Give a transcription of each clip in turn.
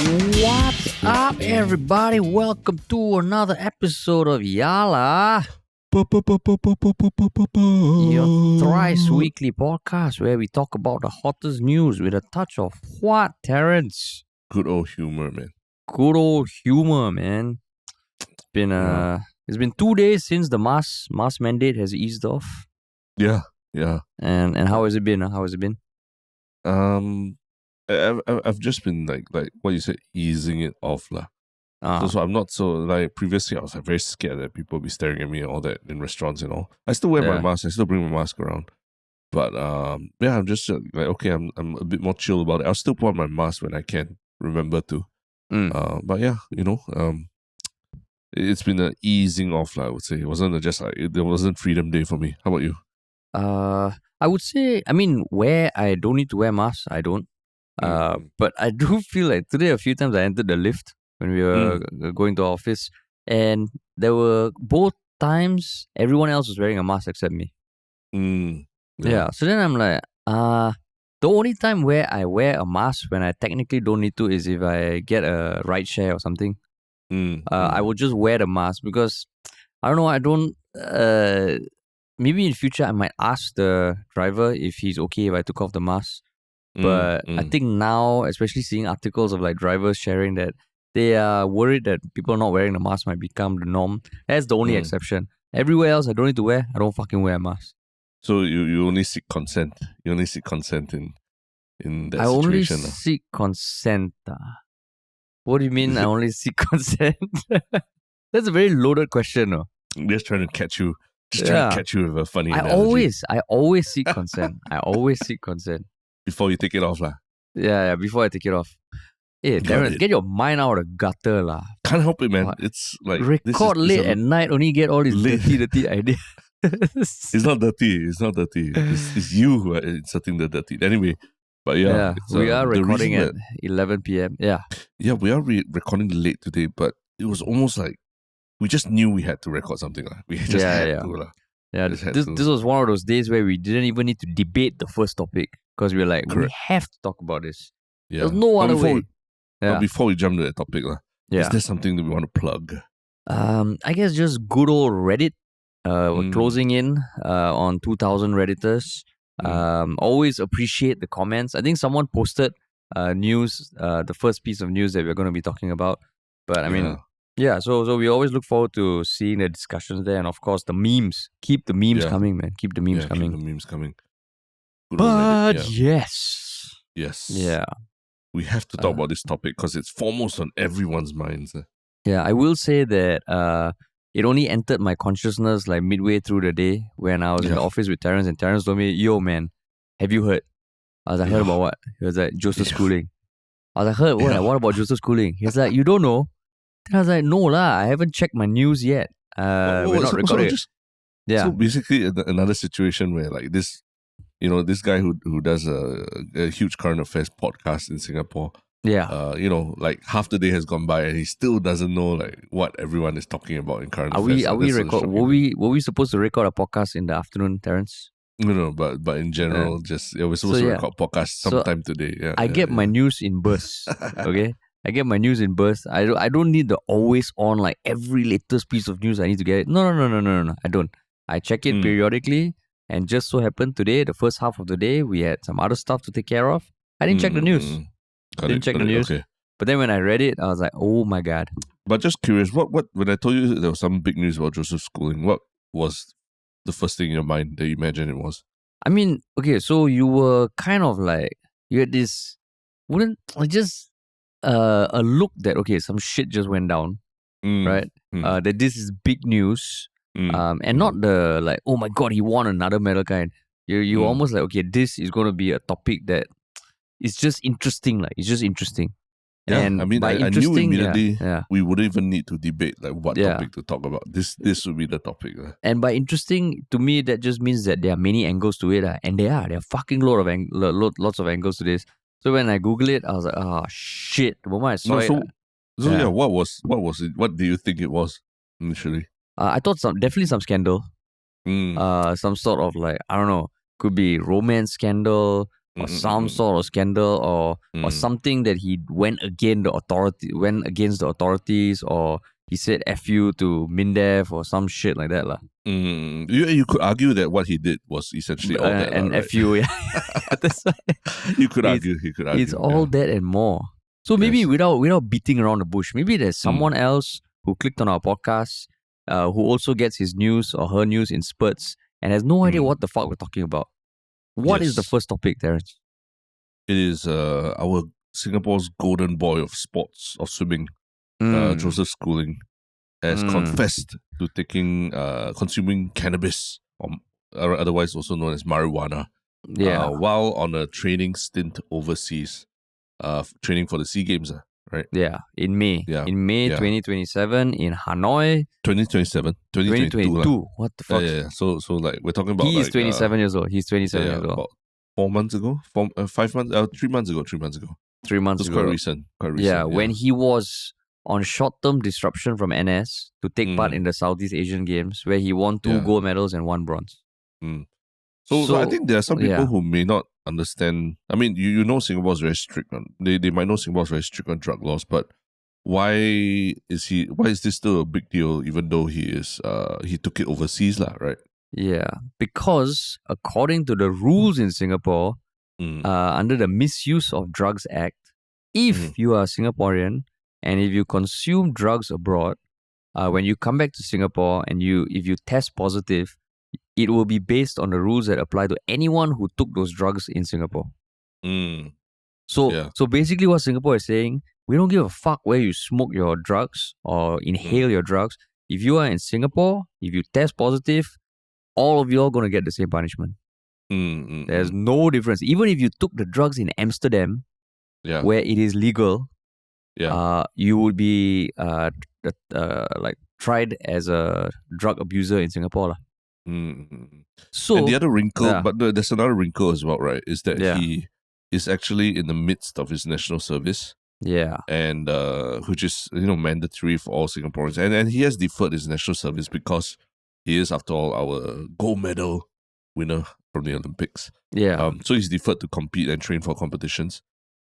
What's up, everybody? Welcome to another episode of Yala, your thrice weekly podcast where we talk about the hottest news with a touch of what, Terrence? Good old humor, man. Good old humor, man. It's been 2 days since the mask mandate has eased off. Yeah. And how has it been? How has it been? I've just been like what you said, easing it off lah. So I'm not so like previously. I was like very scared that people would be staring at me and all that in restaurants and all. I still wear my mask. I still bring my mask around. But I'm just like okay. I'm a bit more chill about it. I'll still put on my mask when I can remember to. But yeah, it's been an easing off lah. I would say it wasn't just like there wasn't Freedom Day for me. How about you? I would say, where I don't need to wear masks, I don't. But I do feel like today a few times I entered the lift when we were going to our office, and there were both times everyone else was wearing a mask except me. Yeah. So then I'm like, the only time where I wear a mask when I technically don't need to is if I get a ride share or something. I would just wear the mask because I don't know. I don't. Maybe in future I might ask the driver if he's okay if I took off the mask. But I think now, especially seeing articles of like drivers sharing that they are worried that people not wearing the mask might become the norm. That's the only exception. Everywhere else I don't need to wear. I don't fucking wear a mask. So you only seek consent. You only seek consent in that I situation. Only seek consent. What do you mean? I only seek consent. That's a very loaded question. No? Just trying to catch you. Just trying to catch you with a funny analogy. I always seek consent. I always seek consent. Before you take it off lah. Yeah, before I take it off. Hey, Darren, get your mind out of the gutter lah. Can't help it, man. What? It's like record late at night, only get all these dirty ideas. It's not dirty. It's you who are inserting the dirty. Anyway, but yeah. We are recording at 11 p.m. Yeah. Yeah, we are recording late today, but it was almost like we just knew we had to record something. We just had to. Yeah, this was one of those days where we didn't even need to debate the first topic because we were like, we have to talk about this. Yeah. There's no other way. Before we jump to the topic, is there something that we want to plug? I guess just good old Reddit. We're closing in on 2,000 Redditors. Always appreciate the comments. I think someone posted news, the first piece of news that we're going to be talking about. But so we always look forward to seeing the discussions there, and of course the memes. Keep the memes coming, man. Keep the memes coming. Keep the memes coming. But yes. Yeah. We have to talk about this topic because it's foremost on everyone's minds. Yeah, I will say that it only entered my consciousness like midway through the day when I was in the office with Terrence, and Terrence told me, "Yo, man, have you heard?" I was like, "Heard about what?" He was like, "Joseph Schooling." I was like, "Heard what? What about Joseph Schooling?" He's like, "You don't know?" Then I was like, "No lah, I haven't checked my news yet. We're not recording." So basically, another situation where like this, this guy who does a huge current affairs podcast in Singapore. Yeah. Like half the day has gone by and he still doesn't know like what everyone is talking about in current affairs. Were we supposed to record a podcast in the afternoon, Terrence? No, but in general, we're supposed to record podcast sometime today. Yeah. I get my news in bursts. Okay. I get my news in bursts. I don't need the always on like every latest piece of news I need to get it. No. I don't. I check it periodically, and just so happened today, the first half of the day, we had some other stuff to take care of. I didn't check the news. Didn't check the news. Okay. But then when I read it, I was like, oh my God. But just curious, what when I told you there was some big news about Joseph Schooling, what was the first thing in your mind that you imagined it was? Okay, so you were kind of like, you had this, a look that, okay, some shit just went down, right? That this is big news, and not the like, oh my God, he won another medal kind. You almost like, okay, this is going to be a topic that is just interesting. Like, it's just interesting. Yeah, and I knew immediately we wouldn't even need to debate like what topic to talk about. This would be the topic. And by interesting, to me, that just means that there are many angles to it. And there are fucking lots of angles to this. So when I Google it, I was like, oh shit. The moment I saw it. What was it? What do you think it was initially? I thought definitely some scandal. Some sort of like, I don't know, could be romance scandal, or some sort of scandal or something that he went against the authorities, or he said F you to MINDEF or some shit like that. You could argue that what he did was essentially all that. And right? F you, yeah. That's why You could argue. It's all that and more. So maybe without beating around the bush, maybe there's someone else who clicked on our podcast, who also gets his news or her news in spurts and has no idea what the fuck we're talking about. What is the first topic, Terrence? It is our Singapore's golden boy of sports, of swimming, Joseph Schooling, has confessed to consuming cannabis, or otherwise also known as marijuana, while on a training stint overseas, training for the SEA Games, right? Yeah, in May. Yeah. In May 2027 in Hanoi. 2022. What the fuck? Yeah. So like we're talking about. He is 27 years old. He's 27 years old. About 4 months ago, 5 months, 3 months ago. 3 months ago. 3 months ago. Quite recent. Yeah, when he was on short-term disruption from NS to take part in the Southeast Asian Games, where he won 2 gold medals and 1 bronze. So I think there are some people who may not understand. I mean, you know Singapore is very strict on. They might know Singapore is very strict on drug laws, but why is this still a big deal? Even though he took it overseas, right? Yeah, because according to the rules in Singapore, under the Misuse of Drugs Act, if you are a Singaporean and if you consume drugs abroad, when you come back to Singapore and if you test positive, it will be based on the rules that apply to anyone who took those drugs in Singapore. So basically what Singapore is saying, we don't give a fuck where you smoke your drugs or inhale your drugs. If you are in Singapore, if you test positive, all of you are going to get the same punishment. There's no difference. Even if you took the drugs in Amsterdam, where it is legal, you would be like tried as a drug abuser in Singapore. So, and the other wrinkle, but there's another wrinkle as well, right? Is that he is actually in the midst of his national service. Yeah. And which is mandatory for all Singaporeans. And he has deferred his national service because he is, after all, our gold medal winner from the Olympics. Yeah. So he's deferred to compete and train for competitions.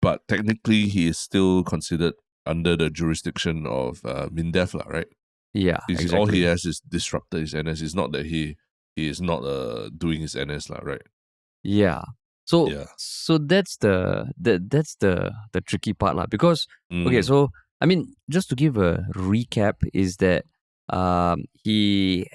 But technically, he is still considered under the jurisdiction of MINDEF, right? Yeah, exactly. All he has is disrupted his NS. It's not that he is not doing his NS, right? Yeah. So that's the tricky part, because okay, so I mean, just to give a recap, is that he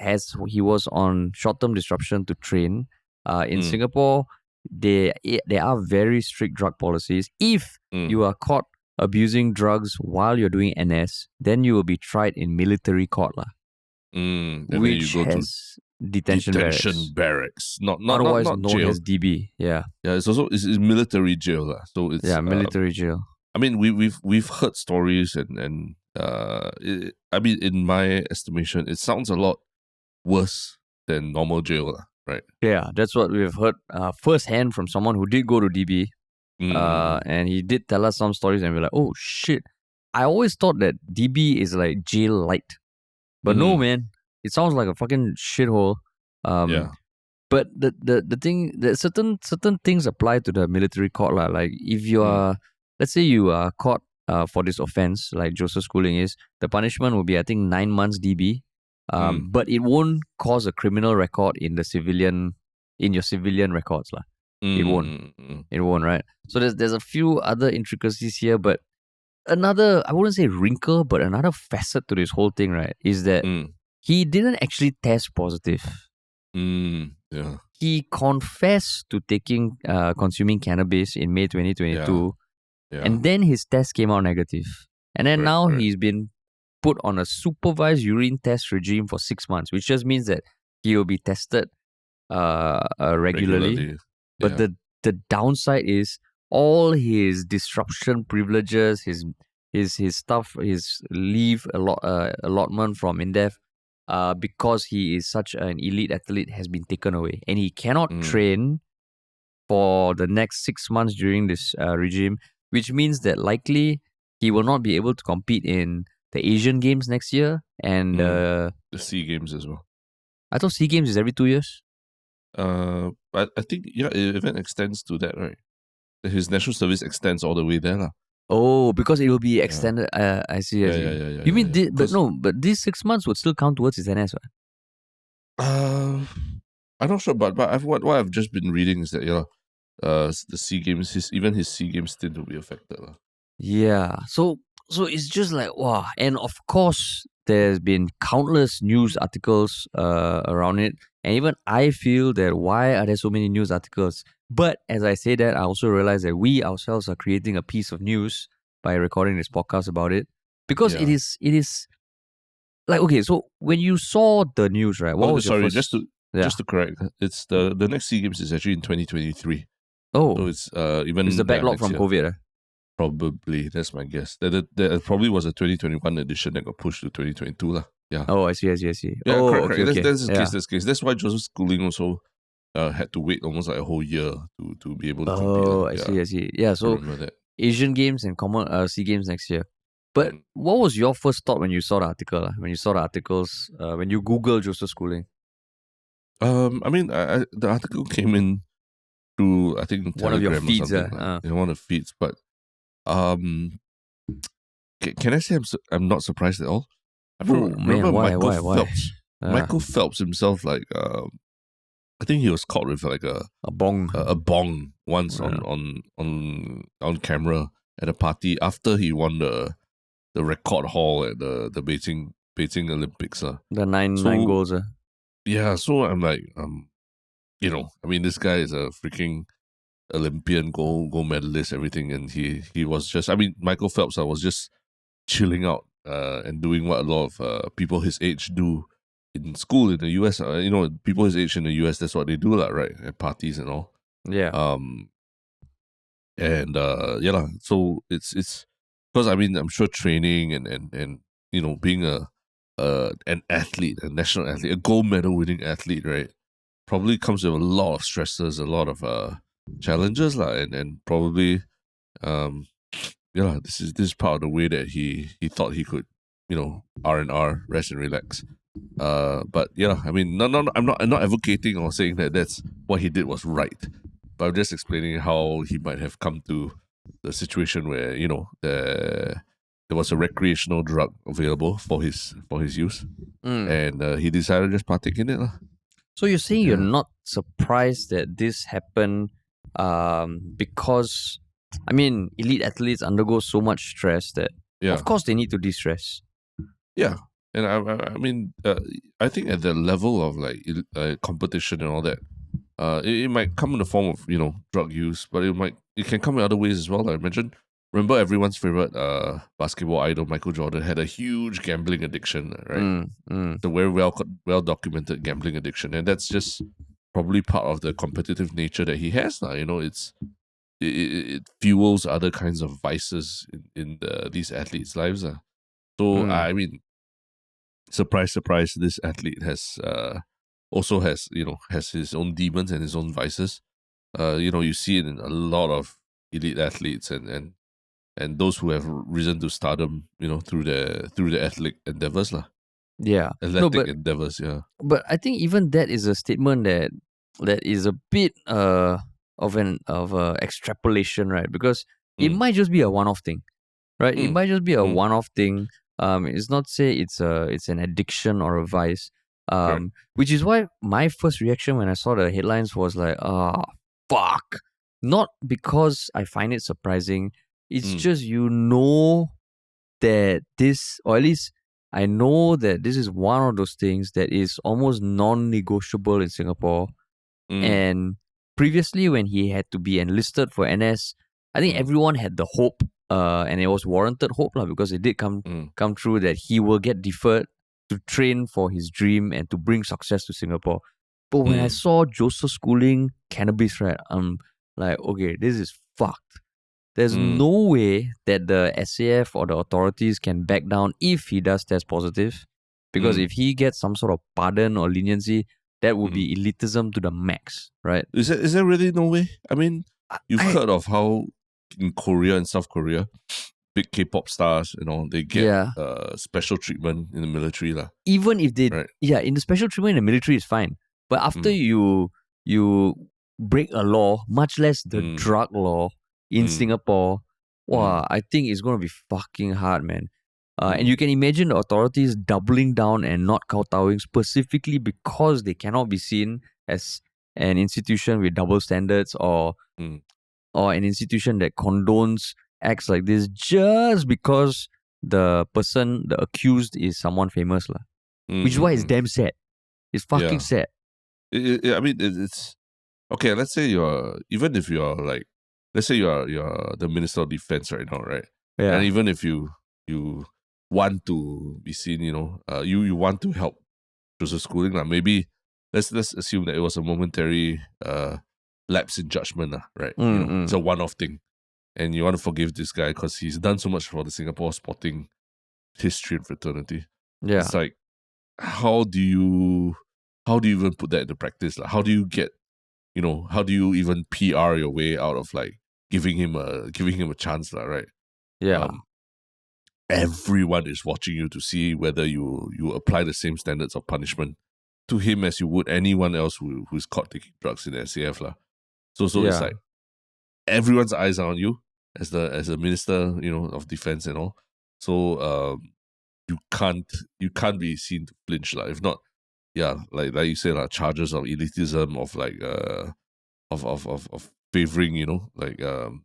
was on short-term disruption to train. In Singapore, there are very strict drug policies. If you are caught abusing drugs while you're doing NS, then you will be tried in military court, which has detention barracks. Not otherwise not known jail. as DB. Yeah. Yeah, it's also it's military jail, so it's military jail. I mean, we've heard stories and I mean, in my estimation, it sounds a lot worse than normal jail, right? Yeah, that's what we've heard firsthand from someone who did go to DB. And he did tell us some stories, and we're like, oh shit. I always thought that DB is like jail light. But no, man. It sounds like a fucking shithole. But the thing, that certain things apply to the military court. Like if you are, let's say you are caught for this offense, like Joseph Schooling is, the punishment will be, I think, 9 months DB. But it won't cause a criminal record in your civilian records. It won't. It won't, right? So there's a few other intricacies here, but another, I wouldn't say wrinkle, but another facet to this whole thing, right, is that he didn't actually test positive. Yeah. He confessed to consuming cannabis in May 2022, and then his test came out negative. And then he's been put on a supervised urine test regime for 6 months, which just means that he will be tested regularly. But the downside is all his disruption privileges, his stuff, his leave allotment from MINDEF, because he is such an elite athlete, has been taken away, and he cannot train for the next 6 months during this regime, which means that likely he will not be able to compete in the Asian Games next year and the SEA Games as well. I thought SEA Games is every 2 years. I think the event extends to that, right? his national service extends all the way there. La. Oh, because it will be extended. I see. Yeah. You mean, but these 6 months would still count towards his NS, right? I'm not sure, but what I've just been reading is that the SEA Games, his SEA Games stint will be affected. La. Yeah. So it's just like, wow. And of course, there's been countless news articles around it. And even I feel that why are there so many news articles? But as I say that, I also realize that we ourselves are creating a piece of news by recording this podcast about it. Because it is like, okay, so when you saw the news, right? What was your first... just to correct, it's the next SEA Games is actually in 2023. Oh. So it's even... It's the backlog from COVID, Probably, that's my guess. There probably was a 2021 edition that got pushed to 2022. La. Yeah. Oh, I see. Yeah, oh, correct. Okay. That's the case. That's why Joseph Schooling also had to wait almost like a whole year to be able to compete. Oh, I see. Yeah, so Asian Games and SEA Games next year. But what was your first thought when you saw the article? When you saw the articles, when you Googled Joseph Schooling? I mean, the article came in through, I think, one of your feeds. One of the feeds. But can I say I'm not surprised at all? I remember Michael Phelps. Michael Phelps himself, like, I think he was caught with like a bong, once on camera at a party after he won the record haul at the Beijing Olympics. The nine goals. Yeah, so I'm like, I mean, this guy is a freaking Olympian, gold medalist, everything, and he was just, I mean, Michael Phelps was just chilling out and doing what a lot of people his age do in school in the US. People his age in the US, that's what they do, right? At parties and all. Yeah. So it's because, I mean, I'm sure training and being an athlete, a national athlete, a gold medal winning athlete, right, probably comes with a lot of stresses, a lot of challenges, and probably this is part of the way that he thought he could R&R, rest and relax. But I mean, no, I'm not advocating or saying that that's what he did was right, but I'm just explaining how he might have come to the situation where there was a recreational drug available for his use, and he decided to just partake in it. So you're saying you're not surprised that this happened because, I mean, elite athletes undergo so much stress that of course they need to de-stress. Yeah. And I mean, I think at the level of like competition and all that, it might come in the form of drug use, but it can come in other ways as well. I mentioned. Remember, everyone's favorite basketball idol Michael Jordan had a huge gambling addiction, right? The very well documented gambling addiction, and that's just probably part of the competitive nature that he has now. It fuels other kinds of vices in these athletes' lives. So I mean, surprise, this athlete has also has his own demons and his own vices. You see it in a lot of elite athletes and those who have risen to stardom, through the athletic endeavors, endeavors, yeah. But I think even that is a statement that is a bit of extrapolation, right? Because it might just be a one-off thing, right? It might just be a one-off thing. It's not say it's an addiction or a vice. Which is why my first reaction when I saw the headlines was like, fuck. Not because I find it surprising. It's just that this, or at least I know that this is one of those things that is almost non-negotiable in Singapore. And previously, when he had to be enlisted for NS, I think everyone had the hope, and it was warranted hope, because it did come true that he will get deferred to train for his dream and to bring success to Singapore. But when I saw Joseph Schooling cannabis, right, I'm like, okay, this is fucked. There's no way that the SAF or the authorities can back down if he does test positive. Because if he gets some sort of pardon or leniency, that would be elitism to the max, right? Is there really no way? I mean, you've heard of how in Korea and South Korea, big K-pop stars, they get special treatment in the military. Even if they, in the special treatment in the military is fine. But after you break a law, much less the drug law, in Singapore, wow, I think it's going to be fucking hard, man. And you can imagine the authorities doubling down and not kowtowing specifically because they cannot be seen as an institution with double standards or an institution that condones acts like this just because the accused is someone famous. Which is why it's damn sad. It's fucking sad. I mean, it's okay. Let's say even if you're like, let's say you're the Minister of Defense right now, right? Yeah. And even if you want to be seen, you want to help Joseph Schooling, maybe let's assume that it was a momentary lapse in judgment, right? It's a one-off thing, and you want to forgive this guy because he's done so much for the Singapore sporting history and fraternity. Yeah. It's like, how do you even put that into practice? Like, how do you get, how do you even PR your way out of like giving him a chance, right? Yeah. Everyone is watching you to see whether you apply the same standards of punishment to him as you would anyone else who's caught taking drugs in the SAF. So it's like everyone's eyes are on you as a Minister, of Defense and all. So you can't be seen to flinch. If not, like you said, charges of elitism, of like of favoring, the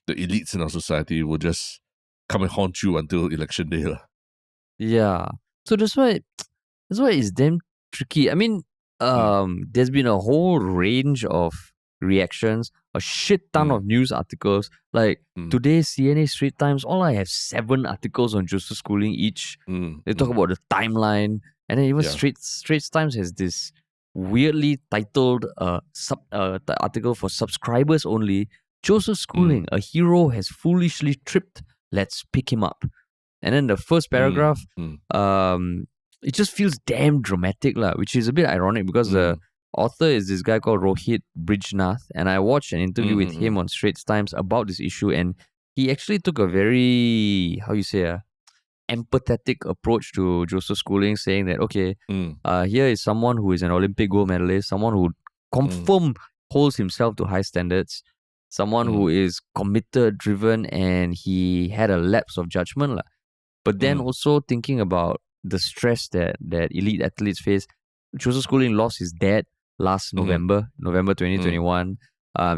elites in our society will just come and haunt you until election day. Yeah. So that's why it's damn tricky. I mean, there's been a whole range of reactions, a shit ton of news articles. Like today, CNA Straits Times, all I have 7 articles on Joseph Schooling each. They talk about the timeline, and then even Straits Times has this weirdly titled article for subscribers only. Joseph Schooling, a hero has foolishly tripped. Let's pick him up. And then the first paragraph, it just feels damn dramatic, which is a bit ironic because the author is this guy called Rohit Brijnath, and I watched an interview with him on Straits Times about this issue, and he actually took a very, empathetic approach to Joseph Schooling, saying that, okay, here is someone who is an Olympic gold medalist, someone who confirm holds himself to high standards, someone who is committed, driven, and he had a lapse of judgment. But then also thinking about the stress that elite athletes face. Joseph Schooling lost his dad last November 2021.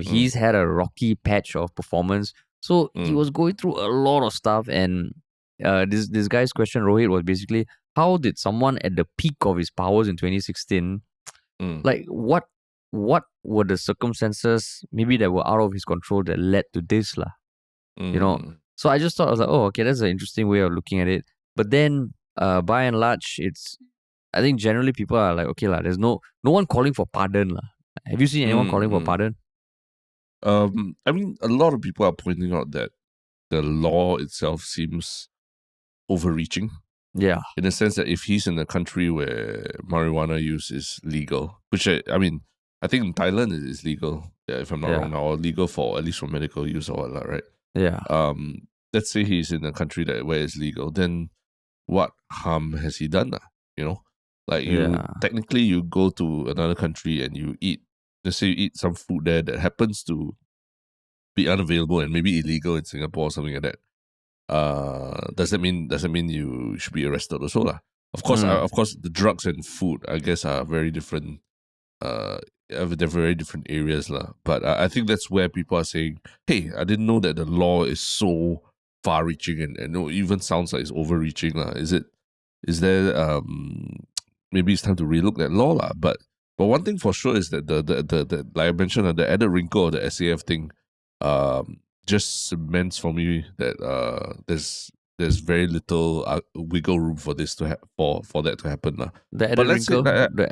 He's had a rocky patch of performance. So he was going through a lot of stuff. And this guy's question, Rohit, was basically, how did someone at the peak of his powers in 2016, like what were the circumstances maybe that were out of his control that led to this? So I just thought, I was like, oh, okay, that's an interesting way of looking at it. But then, by and large, I think generally people are like, okay, there's no one calling for pardon. Have you seen anyone calling for pardon? I mean, a lot of people are pointing out that the law itself seems overreaching. Yeah. In the sense that if he's in a country where marijuana use is legal, which I mean, I think in Thailand it is legal, if I'm not wrong now, or legal for at least for medical use or whatnot, right? Yeah. Let's say he's in a country where it's legal, then what harm has he done? Like technically you go to another country and you eat, let's say you eat some food there that happens to be unavailable and maybe illegal in Singapore or something like that. Does that mean you should be arrested also lah? Of course, the drugs and food, I guess, are very different. They're very different areas lah. But I think that's where people are saying, "Hey, I didn't know that the law is so far-reaching and it even sounds like it's overreaching lah." Is there maybe it's time to relook that law lah? But one thing for sure is that the like I mentioned, the added wrinkle of the SAF thing, just cements for me that there's very little wiggle room for this for that to happen lah. The added wrinkle, the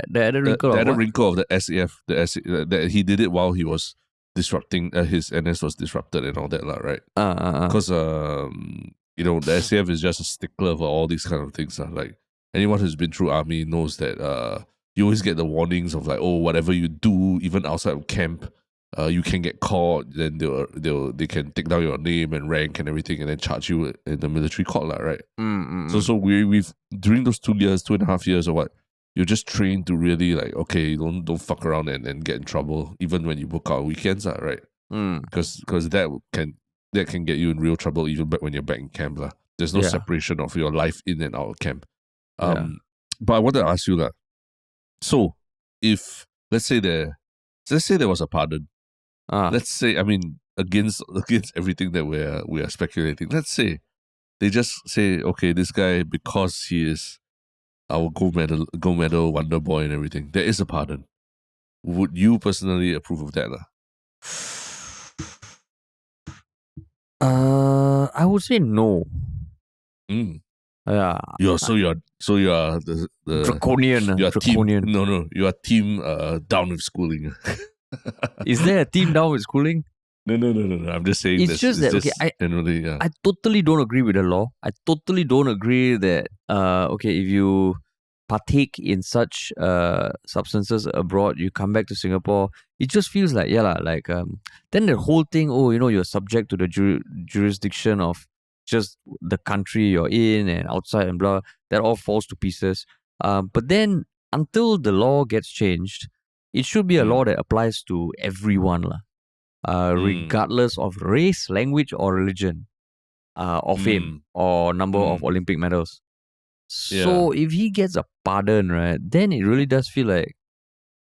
added wrinkle of the SAF, that he did it while he was disrupting his NS was disrupted and all that lah, right? Because the SAF is just a stickler for all these kind of things lah. Like anyone who's been through army knows that you always get the warnings of like, oh, whatever you do, even outside of camp, you can get caught. Then they can take down your name and rank and everything, and then charge you in the military court lah, right? So we've during those 2.5 years or what, you're just trained to really like, okay, don't fuck around and get in trouble even when you book out weekends lah, right? Because that can get you in real trouble even back when you're back in camp. There's no separation of your life in and out of camp. But I wanted to ask you that. So if let's say there was a pardon. Let's say, I mean, against everything that we are speculating, let's say they just say, okay, this guy, because he is our gold medal wonder boy and everything, there is a pardon. Would you personally approve of that? I would say no. Yeah. You are the draconian. You are draconian. Team, you are team down with schooling. Is there a team down with schooling? No. I'm just saying it's just that okay. I totally don't agree with the law. I totally don't agree that okay, if you partake in such substances abroad, you come back to Singapore, it just feels like then the whole thing, you're subject to the jurisdiction of just the country you're in and outside and blah, that all falls to pieces. But then until the law gets changed, it should be a law that applies to everyone regardless of race, language, or religion, or fame, or number of Olympic medals. So if he gets a pardon, right, then it really does feel like,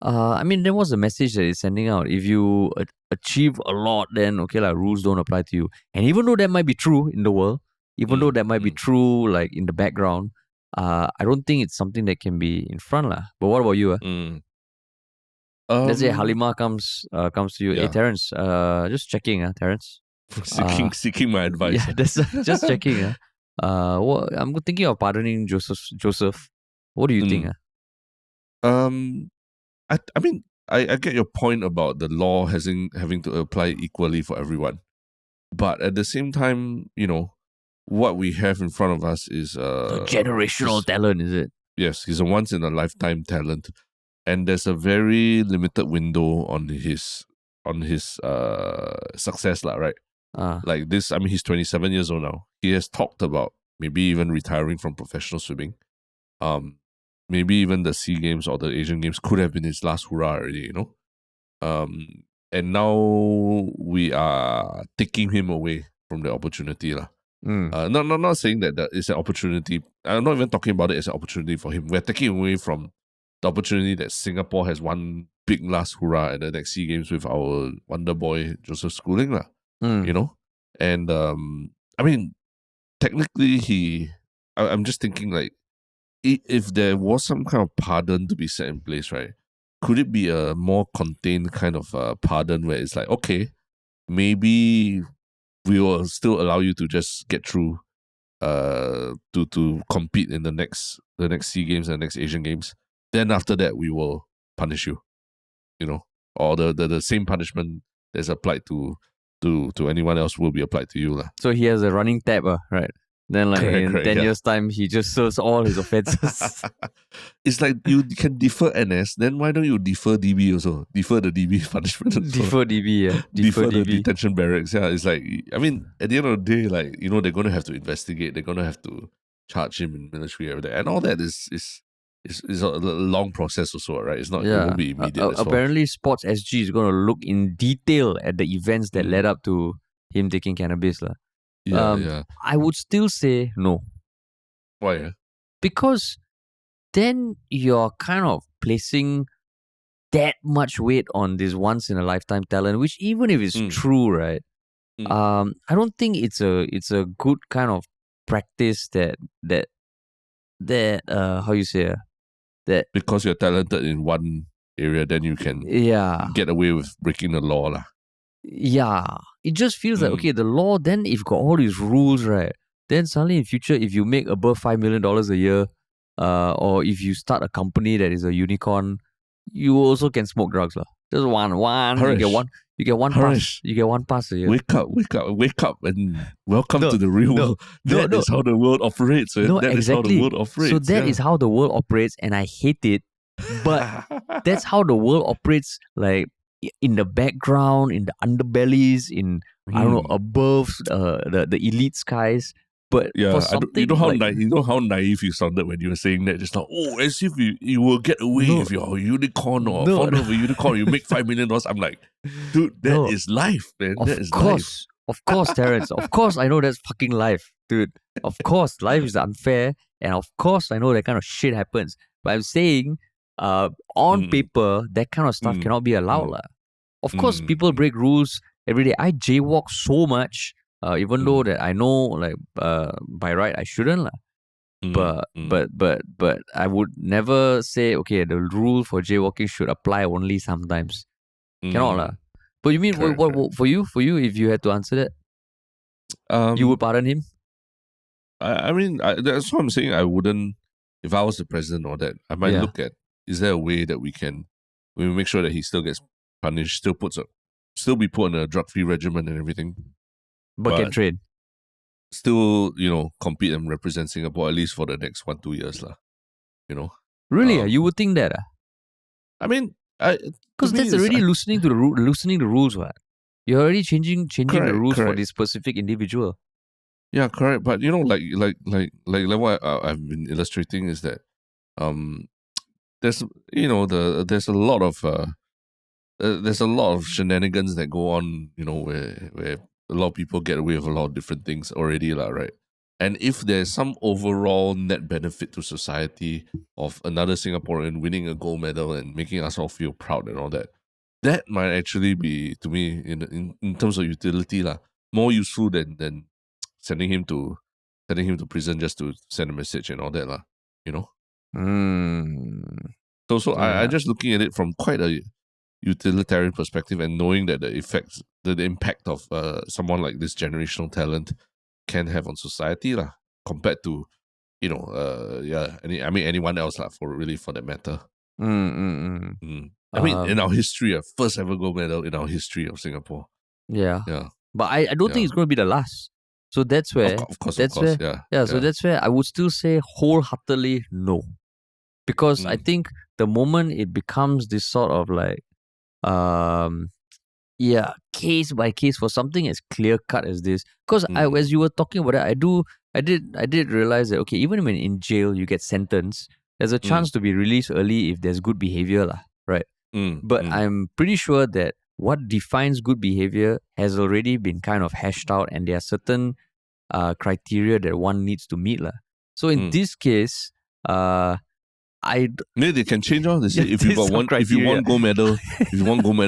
then what's the message that he's sending out? If you achieve a lot, then okay, rules don't apply to you. And even though that might be true in the world, even though that might be true like in the background, I don't think it's something that can be in front But what about you? Let's say Halima comes to you. Hey, Terence, just checking, Terence. Seeking my advice. Yeah, that's just checking. I'm thinking of pardoning Joseph. What do you think? I mean, I get your point about the law having to apply equally for everyone. But at the same time, what we have in front of us is a generational talent, is it? Yes, he's a once in a lifetime talent. And there's a very limited window on his success, right? Like this, I mean, he's 27 years old now. He has talked about maybe even retiring from professional swimming. Maybe even the SEA Games or the Asian Games could have been his last hurrah already, and now we are taking him away from the opportunity. Not saying that it's an opportunity. I'm not even talking about it as an opportunity for him. We're taking away from the opportunity that Singapore has one big last hurrah at the next SEA Games with our wonder boy Joseph Schooling, And I mean, technically I'm just thinking like, if there was some kind of pardon to be set in place, right? Could it be a more contained kind of pardon where it's like, okay, maybe we will still allow you to just get through to compete in the next SEA Games and the next Asian Games. Then after that, we will punish you, or the same punishment that's applied to anyone else will be applied to you. So he has a running tab, right? Then correct, 10 years' time, he just serves all his offenses. It's like you can defer NS, then why don't you defer DB also? Defer the DB punishment also. Defer DB, yeah. Defer the detention barracks, yeah. It's like, I mean, at the end of the day, like, they're going to have to investigate. They're going to have to charge him in military and everything. And all that is a long process also, right? It's not, it won't be immediate. Apparently, Sports SG is going to look in detail at the events that led up to him taking cannabis. Yeah. I would still say no. Why? Because then you're kind of placing that much weight on this once in a lifetime talent, which even if it's true, right? I don't think it's a good kind of practice that how you say that because you're talented in one area, then you can get away with breaking the law. Yeah, it just feels like, okay, the law, then if you've got all these rules, right, then suddenly in future, if you make above $5 million a year, or if you start a company that is a unicorn, you also can smoke drugs. Just one. You get one pass. You get one pass a year. Wake up and welcome to the real world. That is how the world operates. Man. That exactly. is how the world operates. So that is how the world operates, and I hate it. But that's how the world operates, like in the background, in the underbellies, in I don't know, above the elite skies. But Yeah, for something you know how like you know how naive you sounded when you were saying that just now. Oh, as if you will get away No. if you're a unicorn or No. founder of a unicorn, you make $5 million. I'm like, dude, that No. is life, man. Of That is life. course, Terrence. Of course, I know that's fucking life, dude. Of course, life is unfair, and of course, I know that kind of shit happens. But I'm saying, on paper, that kind of stuff cannot be allowed, lah. Of course, people break rules every day. I jaywalk so much, even though that I know, like, by right, I shouldn't, lah. But I would never say, okay, the rule for jaywalking should apply only sometimes. Cannot, lah. But you mean Correct, what for you, if you had to answer that, you would pardon him? I mean, that's what I'm saying. I wouldn't, if I was the president or that, I might look at, is there a way that we make sure that he still gets punished, still be put on a drug-free regimen and everything, but can train. Still, compete and represent Singapore at least for the next 1-2 years, lah. Really? You would think that? I mean, because that's already loosening the rules, what? You're already changing the rules for this specific individual. Yeah, correct. But like what I've been illustrating is that there's there's a lot of shenanigans that go on, where a lot of people get away with a lot of different things already, right? And if there's some overall net benefit to society of another Singaporean winning a gold medal and making us all feel proud and all that, that might actually be, to me, in terms of utility, more useful than sending him to prison just to send a message and all that, So I just looking at it from quite a utilitarian perspective and knowing that the impact of someone like this generational talent can have on society, compared to anyone else, for that matter. I mean, in our history, first ever gold medal in our history of Singapore. Yeah. But I don't think it's going to be the last. So that's where, of course, So that's where I would still say wholeheartedly no, because I think the moment it becomes this sort of like, case by case for something as clear cut as this, because as you were talking about it, I did realize that, okay, even when in jail you get sentenced, there's a chance to be released early if there's good behavior, right? But I'm pretty sure that what defines good behavior has already been kind of hashed out, and there are certain criteria that one needs to meet. So in this case, maybe they can change on. They say if you won gold medal,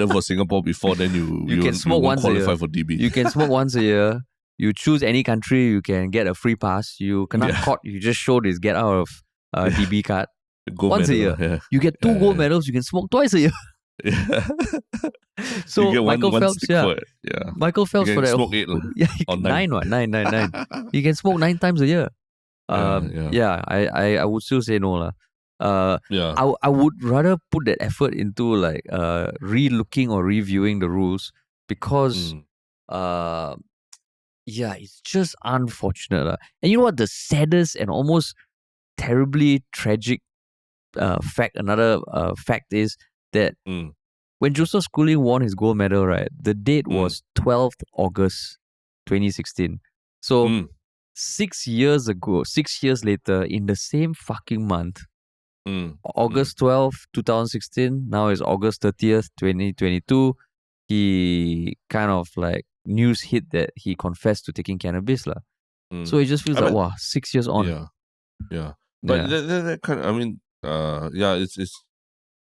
for Singapore before, then you can smoke once qualify a year. for DB. You can smoke once a year. You choose any country, you can get a free pass. You cannot caught. You just show this get out of DB card once a year. Yeah. You get 2 gold medals. You can smoke twice a year. So you get Michael one Phelps, for it. Michael Phelps you for can that. Smoke 8 or 9. You can smoke 9 times a year. I would still say no, I would rather put that effort into like re-looking or reviewing the rules, because it's just unfortunate. And you know what the saddest and almost terribly tragic another fact is that when Joseph Schooling won his gold medal, right, the date was 12th August 2016. So 6 years later, in the same fucking month, August 12th, 2016, now is August 30th, 2022, he kind of like news hit that he confessed to taking cannabis. So it just feels wow, 6 years on. Yeah. But that kind of, I mean, it's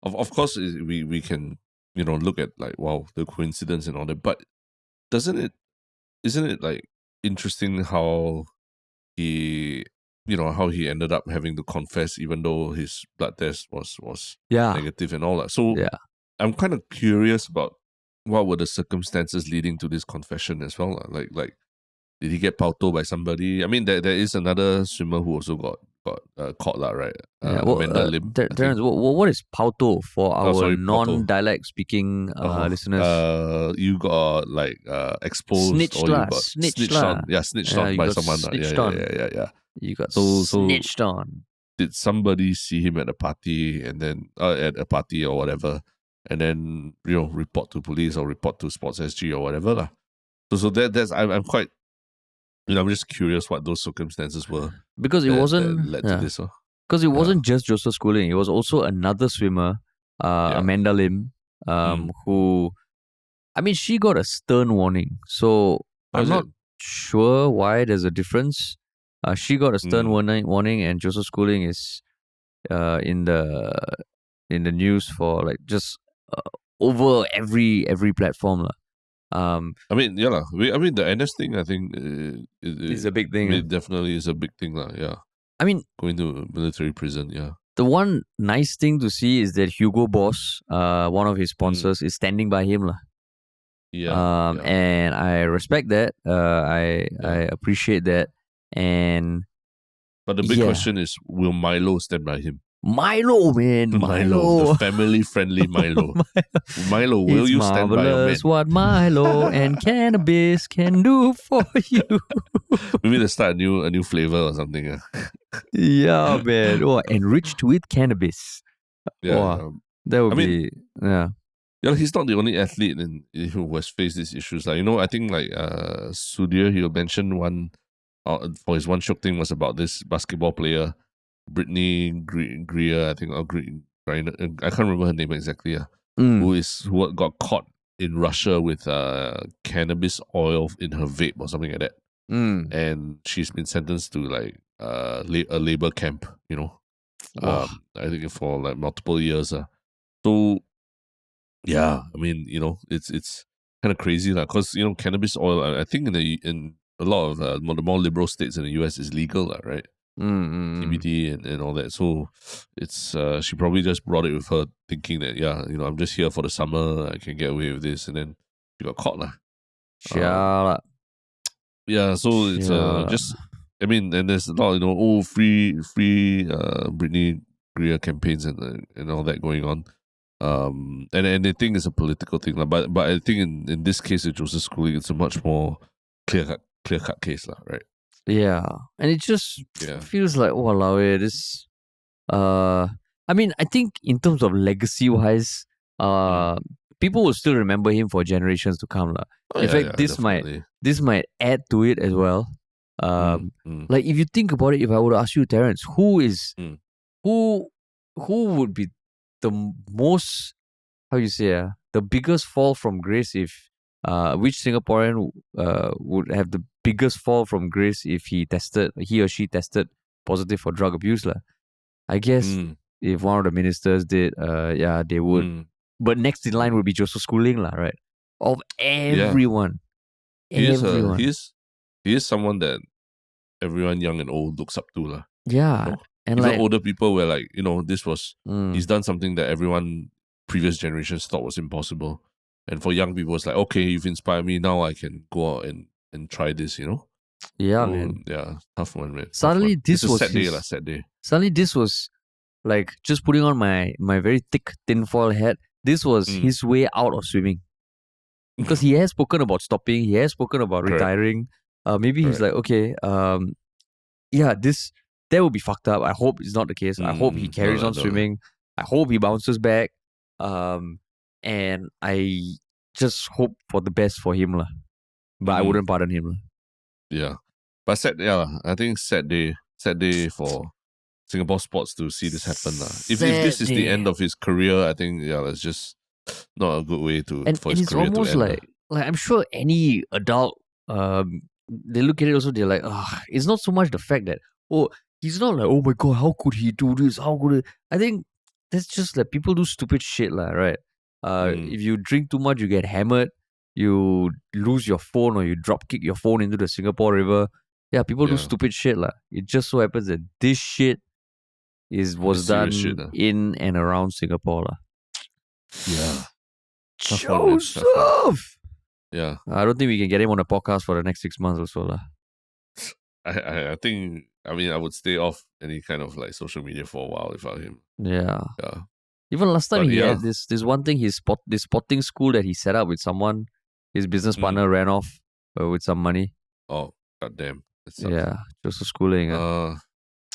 of course we can, look at like, wow, the coincidence and all that, but isn't it like interesting how he ended up having to confess even though his blood test was negative and all that. So I'm kind of curious about what were the circumstances leading to this confession as well. Like did he get pauto by somebody? I mean, there is another swimmer who also got caught, right? Amanda Lim. Terrence, what is pauto for our non-dialect speaking listeners? You got like exposed, snitched, or you got snitched on. Yeah, snitched on by someone. Yeah. You got snitched on. Did somebody see him at a party and then at a party or whatever, and then report to police or report to Sports SG or whatever lah? So that's I'm quite I'm just curious what those circumstances were because it wasn't that led to this. Because it wasn't just Joseph Schooling. It was also another swimmer, Amanda Lim, who, I mean, she got a stern warning. So I'm not sure why there's a difference. She got a stern warning, and Joseph Schooling is in the news for like just over every platform. I mean, I mean, the NS thing, I think, is a big thing. It definitely is a big thing, yeah. I mean, going to military prison, The one nice thing to see is that Hugo Boss, one of his sponsors, is standing by him, and I respect that. I appreciate that, but the big question is, will Milo stand by him? Milo, man, Milo, the family-friendly Milo. Milo, will you stand by your man? What Milo and cannabis can do for you. Maybe they start a new flavor or something. Yeah, man. Oh, enriched with cannabis. That would be. Yeah, he's not the only athlete who has faced these issues. Like, I think Sudhir, he'll mention one for his one Shiok Thing was about this basketball player, Brittany Greer, I think, or I can't remember her name exactly. Who got caught in Russia with cannabis oil in her vape or something like that. And she's been sentenced to like a labor camp, I think for like multiple years. So yeah, I mean, it's kind of crazy, because cannabis oil, I think in a lot of the more liberal states in the US is legal, right? CBD and all that. So it's she probably just brought it with her, thinking that I'm just here for the summer, I can get away with this, and then she got caught so it's just, I mean, and there's a lot free Britney Greer campaigns and all that going on, and I think it's a political thing, but I think in this case with Joseph Schooling, it's a much more clear cut case, right? Yeah, and it just feels like, walao, this. I mean, I think in terms of legacy wise, people will still remember him for generations to come, In fact, this might add to it as well. Like, if you think about it, if I were to ask you, Terence, who would be the most, how you say, the biggest fall from grace if which Singaporean would have the biggest fall from grace if he or she tested positive for drug abuse, I guess if one of the ministers did, they would. But next in line would be Joseph Schooling, right? Of everyone. He is someone that everyone young and old looks up to, Yeah. And even older people were like, this was, he's done something that everyone previous generations thought was impossible. And for young people, it's like, okay, you've inspired me, now I can go out and try this, Yeah, man. Yeah, tough one, man. Suddenly this was sad day. Suddenly this was like just putting on my very thick tinfoil hat. This was his way out of swimming. Because he has spoken about stopping, he has spoken about retiring. Maybe he's like, okay, that would be fucked up. I hope it's not the case. I hope he carries on swimming. I hope he bounces back. And I just hope for the best for him, but I wouldn't pardon him. Yeah. But I think sad day for Singapore sports to see this happen. If this is the end of his career, I think that's just not a good way for his career to end. It's almost like I'm sure any adult, they look at it also, they're like, it's not so much the fact that, he's not like, oh my god, how could he do this? How could it? I think that's just like people do stupid shit, right? If you drink too much, you get hammered, you lose your phone, or you drop kick your phone into the Singapore River. Yeah, people do stupid shit, It just so happens that this shit was done in and around Singapore, Yeah. Joseph! Yeah. I don't think we can get him on a podcast for the next 6 months or so, I think, I would stay off any kind of like social media for a while without him. Yeah. Even last time he had this one thing, this spotting school that he set up with someone, his business partner ran off with some money. Oh, goddamn. Yeah, Joseph Schooling.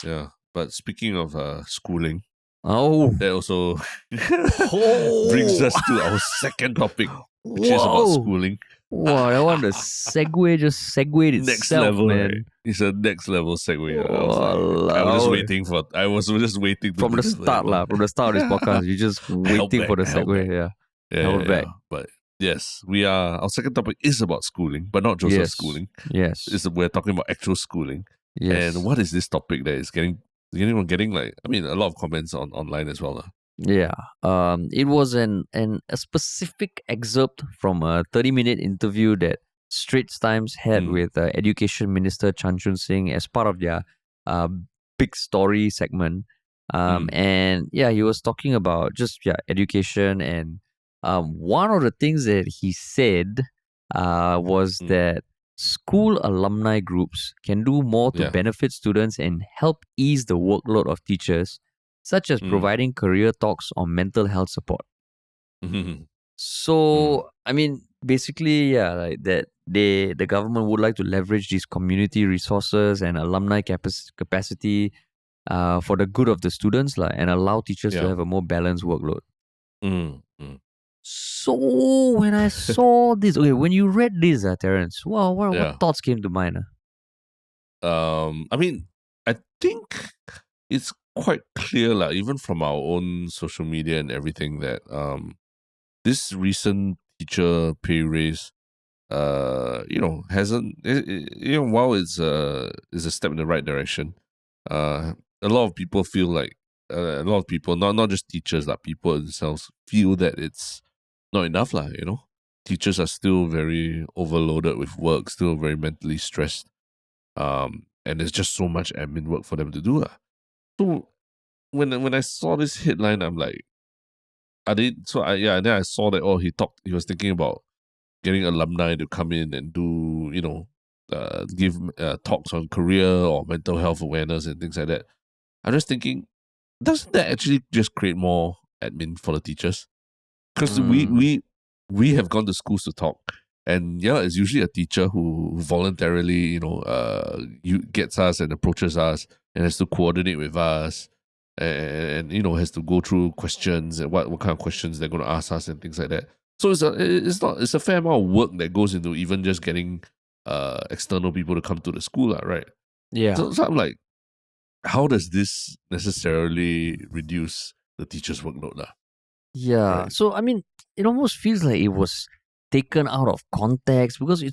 Yeah. But speaking of schooling, that also brings us to our second topic, which is about schooling. Wow, that one, the segue just segued Next itself, level, man. right? It's a next level segue. I was just Walao. waiting for. I was just waiting to From the deliver that start, one. from the start of this podcast, you're just I held waiting back. for the I held segue. back. Yeah. Yeah, Held back. But yes, we are. Our second topic is about schooling, but not just Yes. schooling. Yes. We're talking about actual schooling. Yes. And what is this topic that is getting like? I mean, a lot of comments online as well. Yeah. It was a specific excerpt from a 30-minute interview that Straits Times had with Education Minister Chan Chun Sing as part of their uh, big story segment. And yeah, he was talking about just education, and one of the things that he said was that school alumni groups can do more to benefit students and help ease the workload of teachers, such as providing career talks on mental health support. So, I mean, basically, yeah, like that the government would like to leverage these community resources and alumni capacity for the good of the students and allow teachers to have a more balanced workload. So when I saw this, okay, when you read this, Terence, what thoughts came to mind? I mean, I think it's quite clear, even from our own social media and everything, that this recent teacher pay raise, hasn't, while it's a step in the right direction, a lot of people feel like a lot of people, not just teachers, like people themselves, feel that it's not enough, Teachers are still very overloaded with work, still very mentally stressed, and there's just so much admin work for them to do. So when I saw this headline, I'm like, and then I saw that he was thinking about getting alumni to come in and do, give talks on career or mental health awareness and things like that. I'm just thinking, doesn't that actually just create more admin for the teachers? Because we have gone to schools to talk, and it's usually a teacher who voluntarily, gets us and approaches us and has to coordinate with us, and has to go through questions and what kind of questions they're going to ask us and things like that. So it's a fair amount of work that goes into even just getting external people to come to the school, right? Yeah. So I'm like, how does this necessarily reduce the teacher's workload? Yeah. Right. So I mean, it almost feels like it was taken out of context because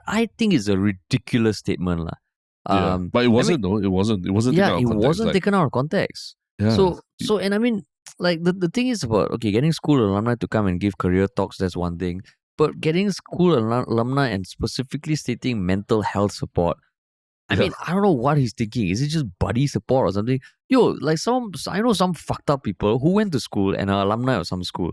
I think it's a ridiculous statement. But it wasn't, though. It wasn't. It wasn't taken out of context. It wasn't taken out of context. Yeah. So and I mean, like the thing is about, okay, getting school alumni to come and give career talks, that's one thing. But getting school alumni and specifically stating mental health support, I mean, I don't know what he's thinking. Is it just buddy support or something? Yo, like I know some fucked up people who went to school and are alumni of some school,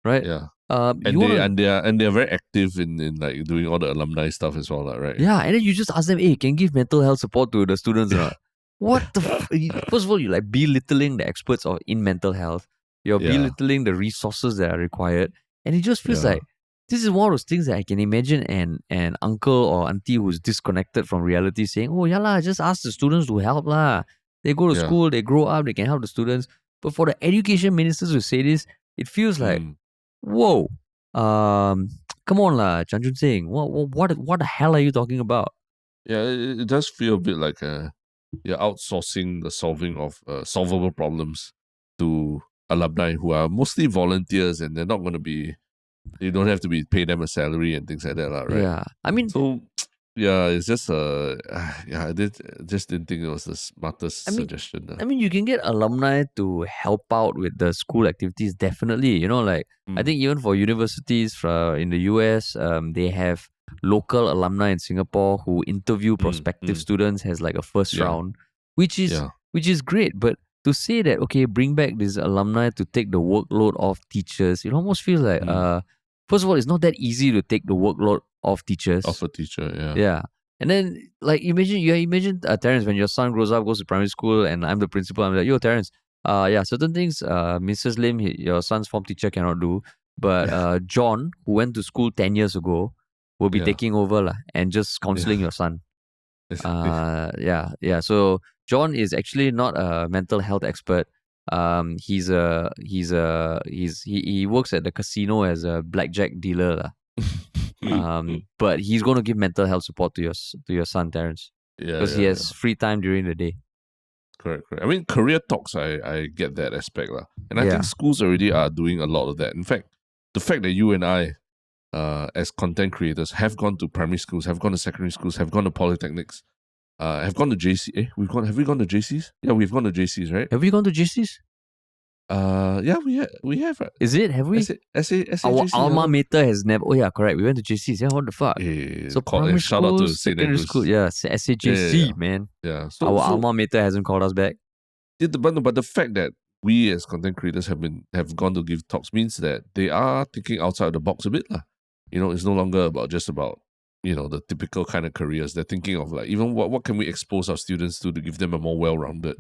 right? Yeah. And they're very active in like doing all the alumni stuff as well, right? Yeah, and then you just ask them, hey, can you give mental health support to the students or not? What the first of all, you're like belittling the experts in mental health. You're belittling the resources that are required. And it just feels like this is one of those things that I can imagine an uncle or auntie who's disconnected from reality saying, oh yeah lah, just ask the students to help lah. They go to school, they grow up, they can help the students. But for the education ministers to say this, it feels like, whoa, come on lah, Chan Chun Sing. What the hell are you talking about? Yeah, it does feel a bit like you're outsourcing the solving of solvable problems to alumni who are mostly volunteers, and they're not going to be. You don't have to pay them a salary and things like that, right? Yeah, I mean, so yeah, it's just I just didn't think it was the smartest suggestion. I mean, you can get alumni to help out with the school activities, definitely. I think even for universities in the US, they have local alumni in Singapore who interview prospective students as like a first round, which is great. But to say that, okay, bring back these alumni to take the workload of teachers, it almost feels like first of all, it's not that easy to take the workload of teachers. Of a teacher, yeah. Yeah. And then, like, imagine Terence, when your son grows up, goes to primary school, and I'm the principal, I'm like, yo, Terence, certain things Mrs. Lim, your son's form teacher, cannot do. But John, who went to school 10 years ago, will be taking over and just counseling your son. So John is actually not a mental health expert. He works at the casino as a blackjack dealer. But he's going to give mental health support to your son, Terrence, because he has free time during the day. Correct. I mean, career talks, I get that aspect. And I think schools already are doing a lot of that. In fact, the fact that you and I, as content creators, have gone to primary schools, have gone to secondary schools, have gone to polytechnics, have gone to JC. Have we gone to JCs? Yeah, we've gone to JCs, right? Have we gone to JCs? Yeah, we have. Right? Is it? Have we? Our JC, alma mater has never. Oh yeah, correct. We went to JCs. Yeah, what the fuck? So primary shout out to secondary school. Yeah, SAJC, man. Yeah. So our alma mater hasn't called us back. Yeah, but the fact that we as content creators have gone to give talks means that they are thinking outside the box a bit, lah. It's no longer just about the typical kind of careers. They're thinking of even what can we expose our students to give them a more well-rounded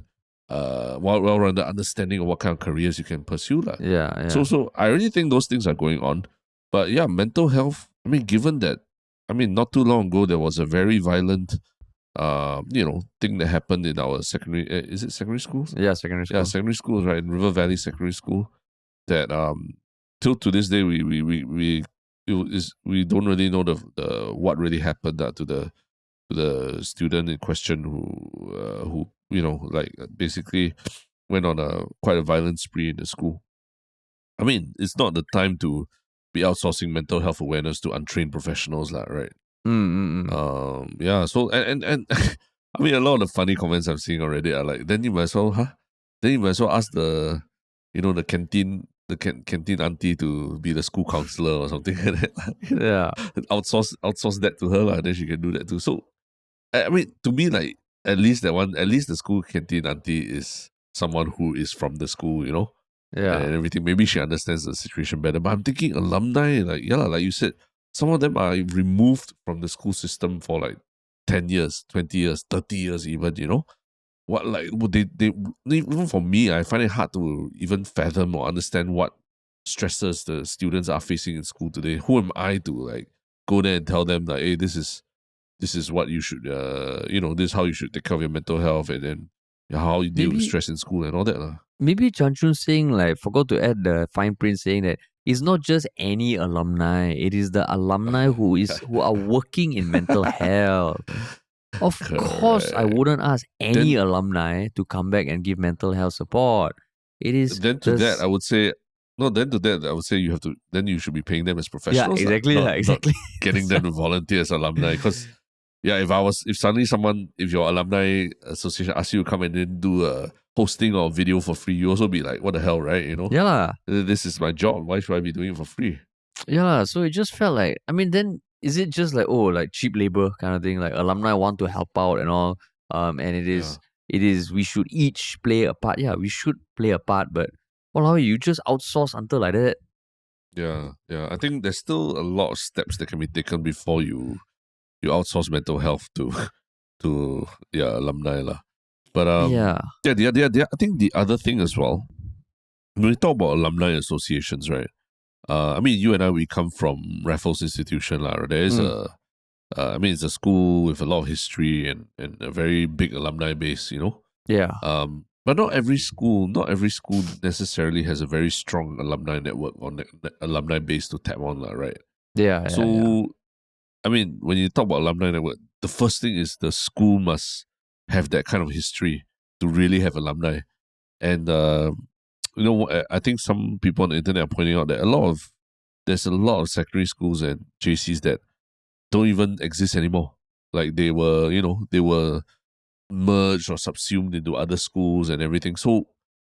understanding of what kind of careers you can pursue. Yeah. So I really think those things are going on. But yeah, mental health, given that, not too long ago, there was a very violent, thing that happened in our secondary, is it secondary schools? Yeah, secondary schools. Yeah, secondary schools, right? In River Valley Secondary School, that till to this day, we don't really know the what really happened to the student in question who basically went on quite a violent spree in the school. It's not the time to be outsourcing mental health awareness to untrained professionals, right? Yeah. So and a lot of the funny comments I'm seeing already are like, then you might as well ask the canteen auntie to be the school counselor or something like that. Yeah. Outsource that to her, then she can do that too. So to me, at least the school canteen auntie is someone who is from the school, Yeah. and everything. Maybe she understands the situation better. But I'm thinking alumni, like you said, some of them are removed from the school system for 10 years, 20 years, 30 years even, What would they even for me, I find it hard to even fathom or understand what stresses the students are facing in school today. Who am I to go there and tell them hey, this is what you should this is how you should take care of your mental health, and then how you deal with stress in school and all that. Maybe Chan Chun Sing forgot to add the fine print saying that it's not just any alumni. It is the alumni who are working in mental health. Of course, I wouldn't ask any alumni to come back and give mental health support. It is. Then to that, I would say you have to. Then you should be paying them as professionals. Yeah, exactly. Exactly. Not getting them to volunteer as alumni, because if suddenly if your alumni association asks you to come and then do a hosting or video for free, you also be like, what the hell, right? Yeah. This is my job. Why should I be doing it for free? Yeah. So it just felt like, then is it just cheap labor kind of thing? Like alumni want to help out and all. And it is we should each play a part. Yeah, we should play a part, but you just outsource until like that. Yeah. I think there's still a lot of steps that can be taken before you outsource mental health to alumni lah. But I think the other thing as well, when we talk about alumni associations, right? You and I, we come from Raffles Institution lah. There is it's a school with a lot of history and a very big alumni base, Yeah. But not every school necessarily has a very strong alumni network or alumni base to tap on, right? Yeah. So, when you talk about alumni network, the first thing is the school must have that kind of history to really have alumni. And, I think some people on the internet are pointing out that there's a lot of secondary schools and JCs that don't even exist anymore. Like they were merged or subsumed into other schools and everything. So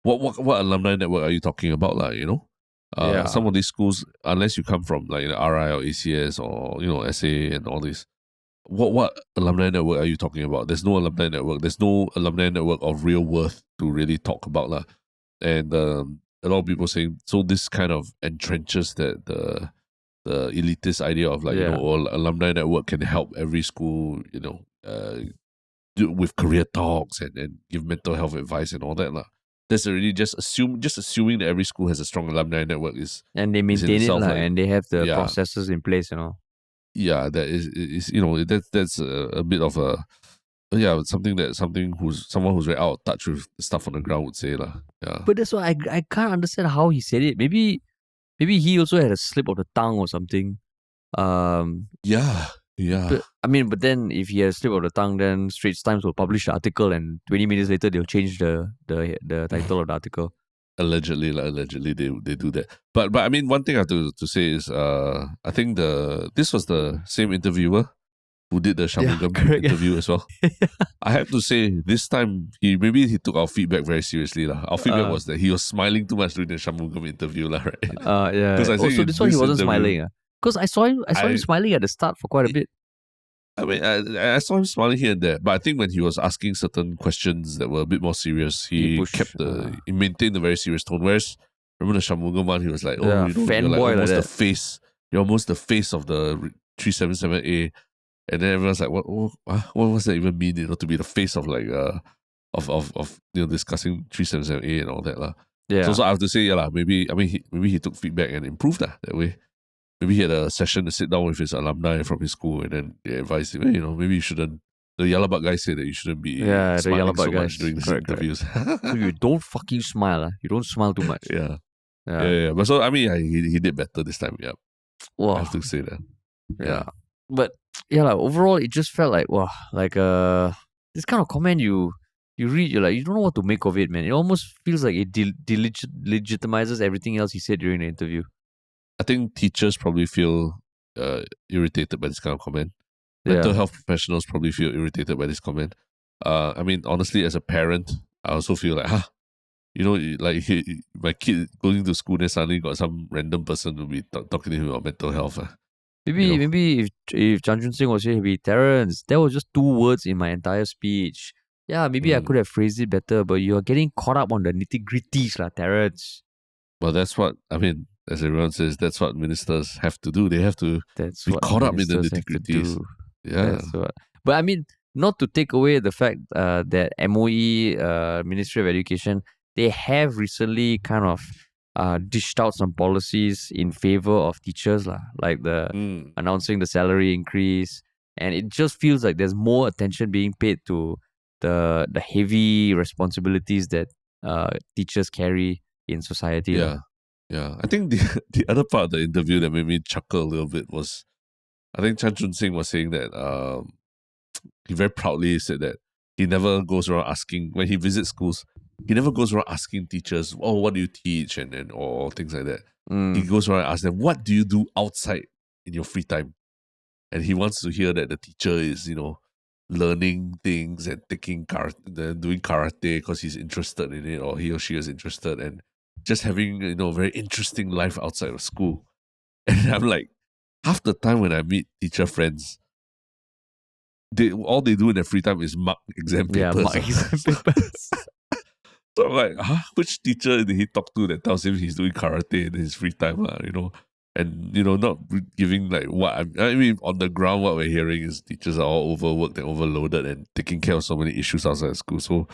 what alumni network are you talking about, Some of these schools, unless you come from the RI or ACS or SA and all this, what alumni network are you talking about? There's no alumni network. There's no alumni network of real worth to really talk about, And a lot of people saying, so this kind of entrenches that the elitist idea of alumni network can help every school do with career talks and give mental health advice and all that That's already just assuming that every school has a strong alumni network and they maintain it and they have the processes in place, Yeah, that is that's a bit of a someone who's very out of touch with the stuff on the ground would say Yeah. But that's why I can't understand how he said it. Maybe he also had a slip of the tongue or something. Yeah. But then if he has slip of the tongue, then Straits Times will publish the article, and 20 minutes later they'll change the title of the article. Allegedly they do that. But I mean, one thing I have to say is I think this was the same interviewer who did the Shanmugam interview as well. I have to say, this time he took our feedback very seriously. Our feedback was that he was smiling too much during the Shanmugam interview, right? Yeah. Also, this one he wasn't smiling. Because I saw him smiling at the start for quite a bit. I mean, I saw him smiling here and there, but I think when he was asking certain questions that were a bit more serious, he maintained a very serious tone. Whereas, remember the Shanmugam one, he was like, "Oh, you're like almost the face. You're almost the face of the 377A." And then everyone's like, what does that even mean? To be the face of like of discussing 377A and all that lah. Yeah. So I have to say, maybe he took feedback and improved that way. Maybe he had a session to sit down with his alumni from his school, and then they advised him, maybe you shouldn't. The Yalabak guy said that you shouldn't be smiling so much during these interviews. So you don't fucking smile. You don't smile too much. Yeah. But so I mean, he did better this time. Yeah. Wow. I have to say that. Yeah. But yeah, overall it just felt like this kind of comment you read, you're like, you don't know what to make of it, man. It almost feels like it legitimizes everything else he said during the interview. I think teachers probably feel irritated by this kind of comment. Mental health professionals probably feel irritated by this comment. I mean, honestly, as a parent, I also feel like, like my kid going to school, then suddenly got some random person will be talking to him about mental health. Maybe if Chan Chun Sing was here, he'd be, Terrence, there was just 2 words in my entire speech. Yeah, maybe I could have phrased it better, but you're getting caught up on the nitty-gritties, Terrence. Well, that's what, I mean, as everyone says, that's what ministers have to do. They have to be caught up in the nitty-gritties. Yeah. But I mean, not to take away the fact that MOE, Ministry of Education, they have recently kind of dished out some policies in favor of teachers, like the announcing the salary increase. And it just feels like there's more attention being paid to the heavy responsibilities that teachers carry in society. Yeah. I think the other part of the interview that made me chuckle a little bit was, I think Chan Chun Sing was saying that he very proudly said that he never goes around asking, when he visits schools, he never goes around asking teachers, "Oh, what do you teach?" or things like that. He goes around and asks them, "What do you do outside in your free time?" And he wants to hear that the teacher is, learning things and doing karate because he's interested in it, or he or she is interested, and just having a very interesting life outside of school. And I'm like, half the time when I meet teacher friends, all they do in their free time is mark exam papers. Yeah, mark exam papers. So I'm like, which teacher did he talk to that tells him he's doing karate in his free time, And, not giving like I mean, on the ground, what we're hearing is teachers are all overworked and overloaded and taking care of so many issues outside of school. So,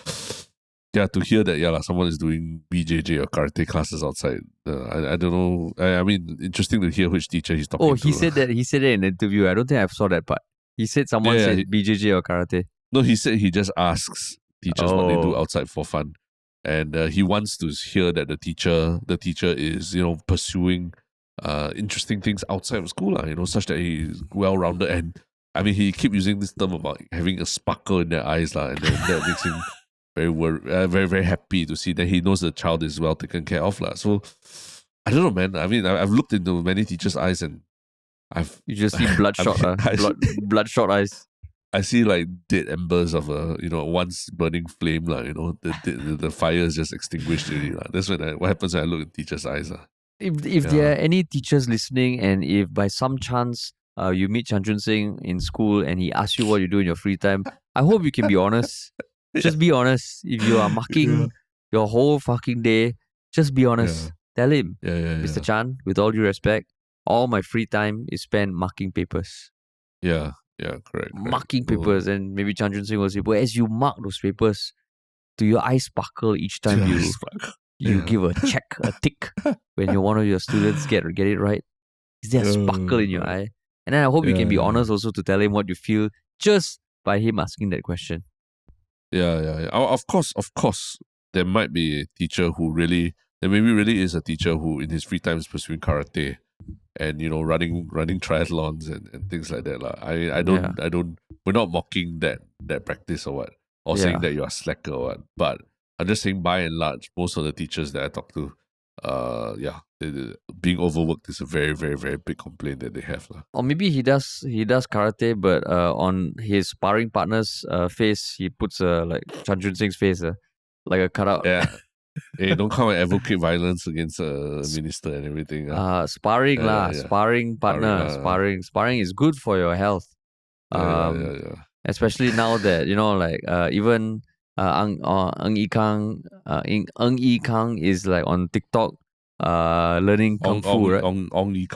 yeah, to hear that, someone is doing BJJ or karate classes outside. I don't know. I mean, interesting to hear which teacher he's talking to. Oh, he said that in an interview. I don't think I saw that part. He said someone said BJJ or karate. No, he said he just asks teachers what they do outside for fun. And he wants to hear that the teacher is, pursuing interesting things outside of school, such that he's well-rounded. And I mean, he keep using this term about having a sparkle in their eyes, and then that makes him very, very happy to see that he knows the child is well taken care of. So, I don't know, man. I mean, I've looked into many teachers' eyes and you just see bloodshot, bloodshot eyes. I see like dead embers of a once burning flame, the fire is just extinguished already. That's what happens when I look in teachers' eyes. If there are any teachers listening, and if by some chance you meet Chan Chun Sing in school and he asks you what you do in your free time, I hope you can be honest. Just be honest. If you are marking your whole fucking day, just be honest. Tell him, Mr. Chan, with all due respect, all my free time is spent marking papers. Yeah, correct. Marking papers, and maybe Chan Chun Sing will say, but as you mark those papers, do your eyes sparkle each time you give a check, a tick, when one of your students get it right? Is there a sparkle in your eye? And then I hope you can be honest also to tell him what you feel just by him asking that question. Yeah. Of course, there might be a teacher who really is a teacher who in his free time is pursuing karate. and running triathlons and things like that. I don't we're not mocking that practice or what, or saying that you are slacker or what, but I'm just saying by and large, most of the teachers that I talk to, being overworked is a very, very, very big complaint that they have. Or maybe he does karate, but on his sparring partner's face, he puts like Chan Chun Sing's face, like a cutout. Yeah. Hey, don't come and advocate violence against a minister and everything. Sparring sparring partner, sparring is good for your health. Especially now that even Ng Yi Kang is like on TikTok learning kung fu, right? Ong Yi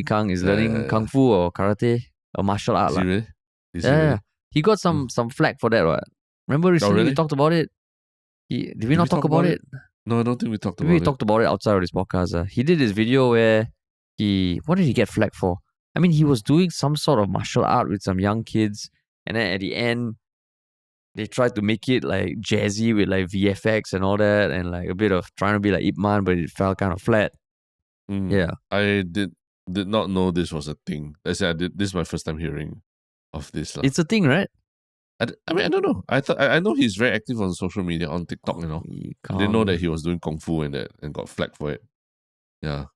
Kang is learning kung fu or karate, a martial art. Is he Yeah, really? he got some flack for that, right? Remember recently we talked about it? Did we not talk about it? No, I don't think we talked about it. We talked about it outside of this podcast. He did this video where what did he get flack for? I mean, he was doing some sort of martial art with some young kids, and then at the end, they tried to make it like jazzy with like VFX and all that, and like a bit of trying to be like Ip Man, but it fell kind of flat. Yeah, I did not know this was a thing. I said this is my first time hearing of this. It's a thing, right? I mean, I don't know. I know he's very active on social media, on TikTok. I didn't know that he was doing kung fu and got flack for it. Yeah.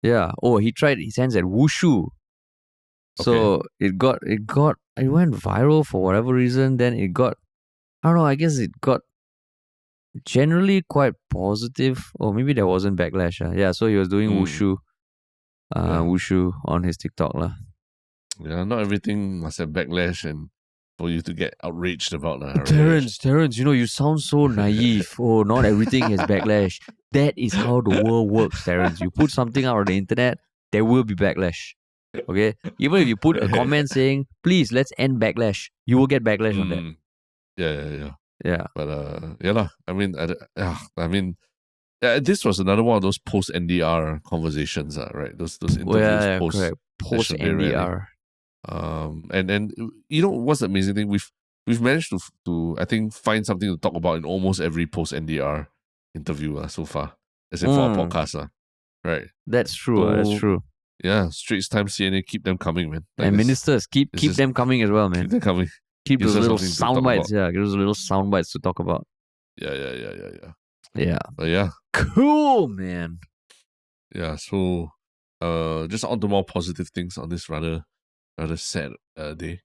Yeah. Oh, he tried his hands at wushu. So it went viral for whatever reason. Then it got, I don't know, I guess it got generally quite positive, or maybe there wasn't backlash. Yeah, so he was doing wushu on his TikTok. Yeah, not everything must have backlash and for you to get outraged about. Terrence, you sound so naive. Oh, not everything has backlash. That is how the world works, Terrence. You put something out on the internet, there will be backlash. Okay? Even if you put a comment saying, please, let's end backlash, you will get backlash on that. Yeah. But I mean, this was another one of those post-NDR conversations, right? Those interviews post-NDR. And what's the amazing thing? We've managed to I think find something to talk about in almost every post-NDR interview so far, as in for our podcast, right? That's true. That's true. Yeah, Straits Times, CNA, keep them coming, man. Like and ministers, keep them coming as well, man. Keep them coming. Keep those little sound bites, give those little sound bites to talk about. Yeah. But yeah. Cool, man. Yeah, so just on to more positive things on this rather sad day.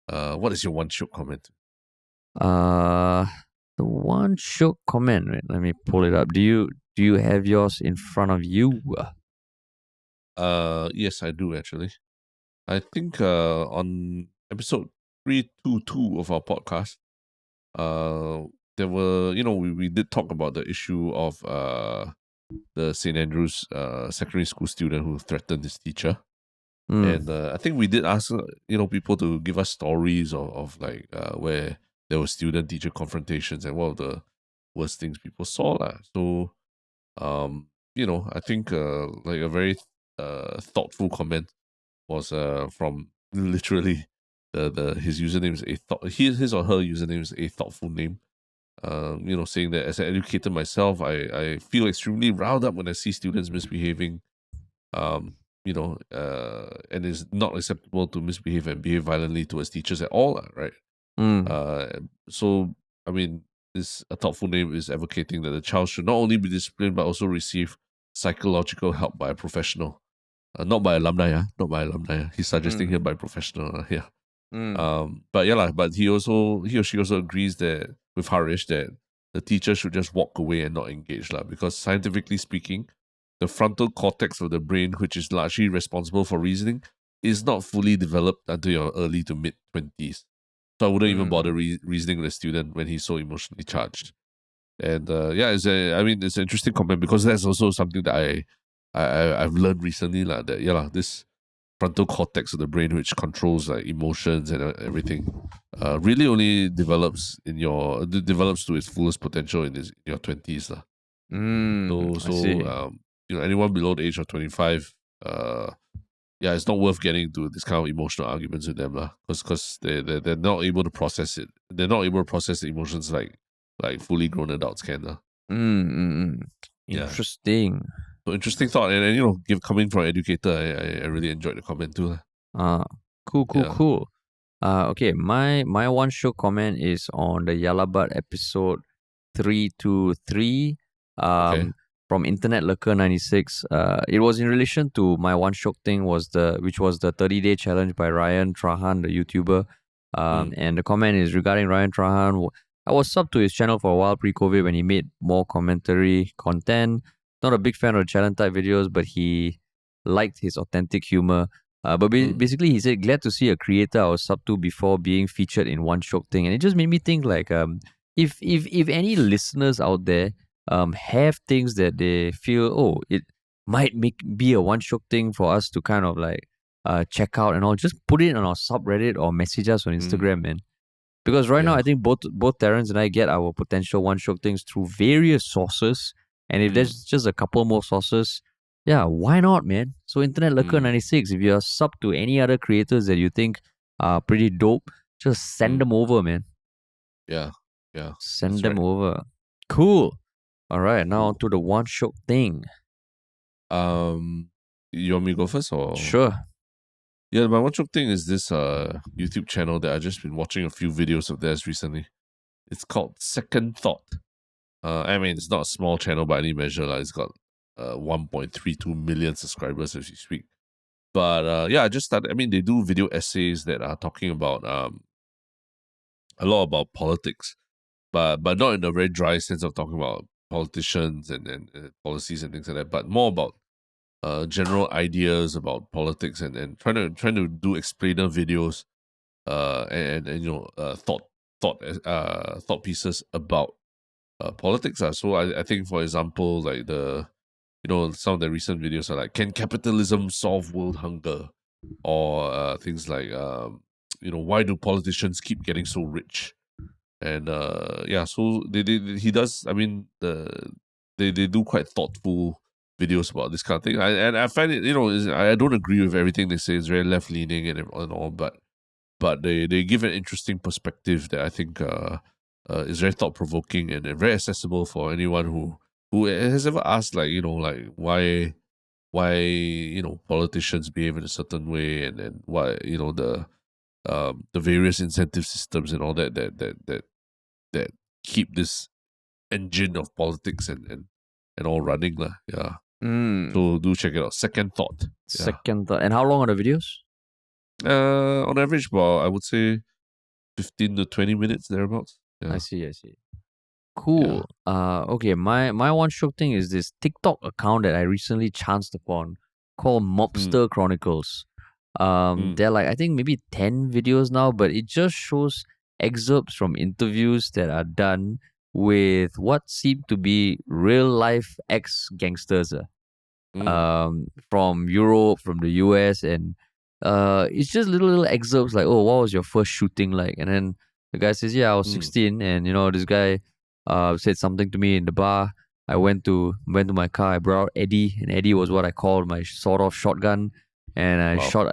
What is your one Shiok comment? The one Shiok comment, right? Let me pull it up. Do you have yours in front of you? Yes, I do actually. I think on episode 322 of our podcast, there were, we did talk about the issue of the St. Andrews secondary school student who threatened his teacher. And I think we did ask, people to give us stories of like where there were student-teacher confrontations and what were the worst things people saw. So, I think like a very thoughtful comment was from literally his username is his or her username is a thoughtful name. Saying that as an educator myself, I feel extremely riled up when I see students misbehaving. And it's not acceptable to misbehave and behave violently towards teachers at all, right? So, I mean, a thoughtful name is advocating that the child should not only be disciplined, but also receive psychological help by a professional. Not by alumni, not by alumni. He's suggesting here by professional, but he or she also agrees that with Harish that the teacher should just walk away and not engage, because scientifically speaking, the frontal cortex of the brain, which is largely responsible for reasoning, is not fully developed until your early to mid-20s. So I wouldn't even bother reasoning with a student when he's so emotionally charged. And it's an interesting comment because that's also something that I've learned recently, that this frontal cortex of the brain, which controls like emotions and everything, really only develops to its fullest potential in your 20s. Anyone below the age of 25, it's not worth getting into this kind of emotional arguments with them, because they're not able to process it. They're not able to process the emotions like fully grown adults can. Interesting. So interesting thought, and coming from an educator, I really enjoyed the comment too. Cool. Yeah. Okay, my one show comment is on the Yalabat episode 323 Okay. from Internet Lurker 96. It was in relation to my one shock thing which was the 30-day challenge by Ryan Trahan, the YouTuber. And the comment is regarding Ryan Trahan. I was sub to his channel for a while pre-COVID when he made more commentary content. Not a big fan of challenge type videos, but he liked his authentic humor. But basically, he said, glad to see a creator I was sub to before being featured in one Shiok Thing. And it just made me think like, if any listeners out there have things that they feel, it might be a one Shiok Thing for us to kind of like check out and all, just put it on our subreddit or message us on Instagram, man. Because right now, I think both Terrence and I get our potential one Shiok Things through various sources. And if there's just a couple more sources, yeah, why not, man? So Internet Lurker 96, if you're sub to any other creators that you think are pretty dope, just send them over, man. Yeah. Send them over. Cool. All right, now on to the one Shiok Thing. You want me to go first or? Sure. Yeah, my one Shiok Thing is this YouTube channel that I've just been watching a few videos of theirs recently. It's called Second Thought. I mean, it's not a small channel by any measure. It's got 1.32 million subscribers as you speak. But I just started. I mean, they do video essays that are talking about a lot about politics, but not in a very dry sense of talking about politicians and policies and things like that, but more about general ideas about politics and trying to do explainer videos and thought pieces about politics. So I think, for example, like some of the recent videos are like, can capitalism solve world hunger? Or things like, why do politicians keep getting so rich? And so he does. I mean, they do quite thoughtful videos about this kind of thing. I find it, I don't agree with everything they say. It's very left leaning and all, but they give an interesting perspective that I think is very thought provoking and very accessible for anyone who has ever asked, like, why politicians behave in a certain way, and then why the various incentive systems and all that keep this engine of politics and all running lah. Yeah. So do check it out. Second Thought. Second Thought. And how long are the videos? On average, I would say 15 to 20 minutes thereabouts. Yeah. I see. Cool. Okay, my one Shiok Thing is this TikTok account that I recently chanced upon called Mobster Chronicles. They're like, I think maybe 10 videos now, but it just shows excerpts from interviews that are done with what seem to be real life ex-gangsters from Europe, from the US, and it's just little excerpts like, what was your first shooting like? And then the guy says, I was 16, and this guy said something to me in the bar. I went to my car, I brought out Eddie, and Eddie was what I called my sawed-off shotgun, and I shot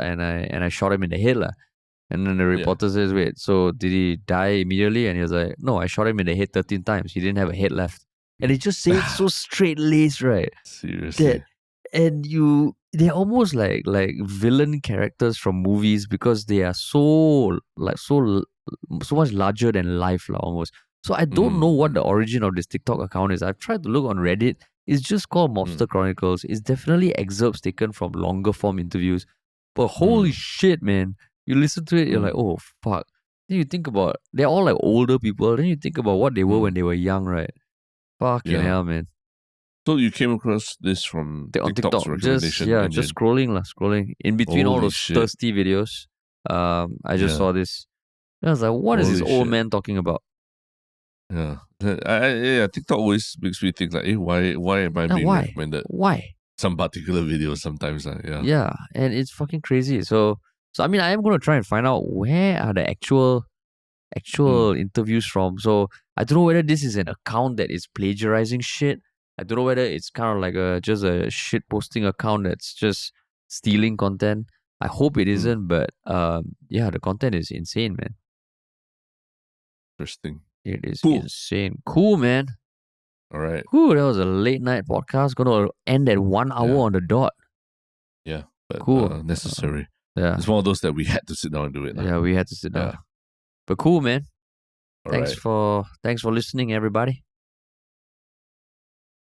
him in the head lah. And then the reporter says, wait, so did he die immediately? And he was like, no, I shot him in the head 13 times. He didn't have a head left. And it just says so straight-laced, right? Seriously. They're almost like villain characters from movies because they are so much larger than life lah, almost. So I don't know what the origin of this TikTok account is. I've tried to look on Reddit. It's just called Mobster Chronicles. It's definitely excerpts taken from longer form interviews. But holy shit, man. You listen to it, you're like, oh, fuck. Then you think about, they're all like older people. Then you think about what they were when they were young, right? Fucking hell, man. So you came across this from TikTok's recommendation? Just scrolling. In between all those thirsty videos, I just saw this. I was like, what is this old man talking about? Yeah. TikTok always makes me think like, why am I being recommended? Why? Some particular videos sometimes. Yeah, and it's fucking crazy. So I mean, I am going to try and find out where are the actual interviews from. So I don't know whether this is an account that is plagiarizing shit. I don't know whether it's kind of like just a shit posting account that's just stealing content. I hope it isn't, but the content is insane, man. Interesting. It is insane. Cool, man. All right. Ooh, that was a late night podcast. Going to end at 1 hour on the dot. Yeah, but cool. necessary. Yeah, it's one of those that we had to sit down and do it. Yeah, we had to sit down. Yeah. But cool, man. All Thanks right. for listening, everybody.